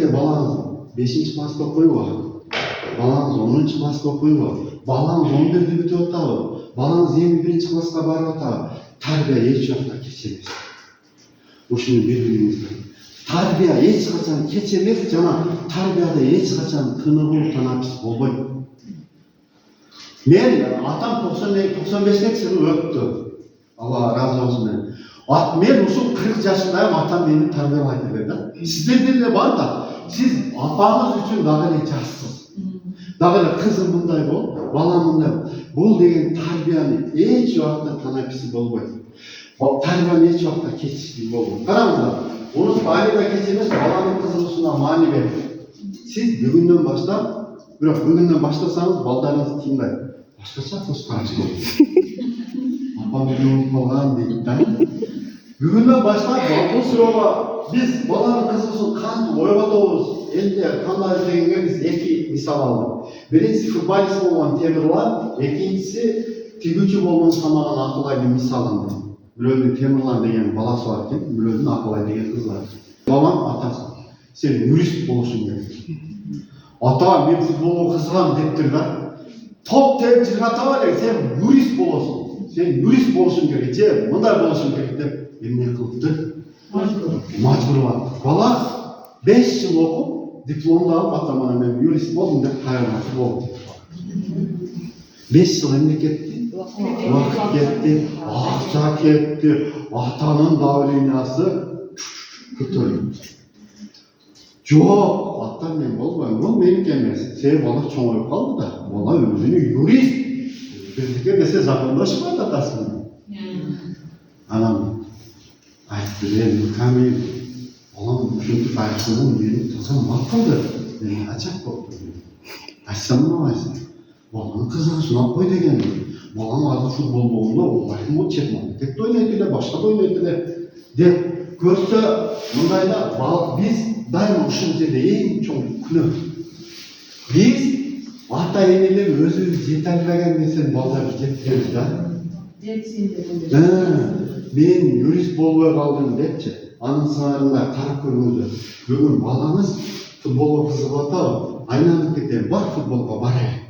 Эгерде балаңыз 5-класста окуйбу, балаңыз 10-класста окуйбу, балаңыз 11-ди бүтүп атабы, балаңыз 21-класска барып атабы, тарбия эч убакта кеч эмес. Ушуну билиңиздер. Тарбия эч качан кеч эмес, жана тарбияда эч качан тыныгуу танапис болбойт. Мен атам 95 жылы өттү. Алла разы болсун. Мен ушул 40 жашындайым, атам мени тарбиялайт эле. Сиздерде эле бар да, сиз апаңыз үчүн дагы эле жашсыз. Дагы эле кызым мындай бол, балам мындай. Бул деген тарбияны эч убакта танаписи болбойт. Тарбияны эч убакта кечишти болбойт. Караңыздар, унут айылда кеч эмес, баланын кызыгышына маани берип. Сиз бүгүндөн баштап, бирок бүгүндөн баштасаңыз балдарыңыз тыйынбайт. Башкача көз-караш болот. Апам үйрөнүп калган дейт да. Бүгүндөн баштап бул суроого биз баланын кызыгышын кантип ойготобуз, эмне кандай дегенге биз эки мисал алдык. Биринчиси футболист болгон Темирлан, экинчиси тигүүчү болгон Самаган Акылайдын мисалында. Бирөөнүн Темирлан деген баласы бар экен, бирөөнүн Акылай деген кызы бар. Балам атасы, сен юрист болушуң керек. Ата, мен футболго кызыгам дептир да. Топ терип жыргата эле, сен юрист болосуң. Сен юрист болушуң керек, же мындай болушуң керек деп эмне кылыпты? Мажбурлап. Бала 5 жыл окуп, дипломду алып, ата-мана мен юрист болдум деп кайрылмасы болду. 5 жыл эмне кетти? Убакыт кетти, акча кетти, атанын давлениясы көтөрүлдү. Жок, ата мен болбойм, бул меники эмес. Себеби бала чоңоюп калды да, бала өзүнү юрист. Биздики десе закондошпойт атасына. Анан айтты, мен камил, балам ушинтип айтканын мени таза мак кылды. Мен ачак болуп турдум. Айтсам болбойсуң. Баланын кызыгышын алып кой деген. Балам азыр футбол болгондо, балким бул чемпионатта ойнойт эле, башка да ойнойт эле деп көрсө, мындайда биз дайыма ушул жерде эң чоң күнөө. Биз ата энелер өзүбүз жете албаган нерсени балдарыбызга жеткиребиз да. Мен юрист болбой калдым депчи, анын сыңарында карап көрүңүздөр. Бүгүн балаңыз футболго кызыгып атабы? Айланып кетем, бар футболго барайын.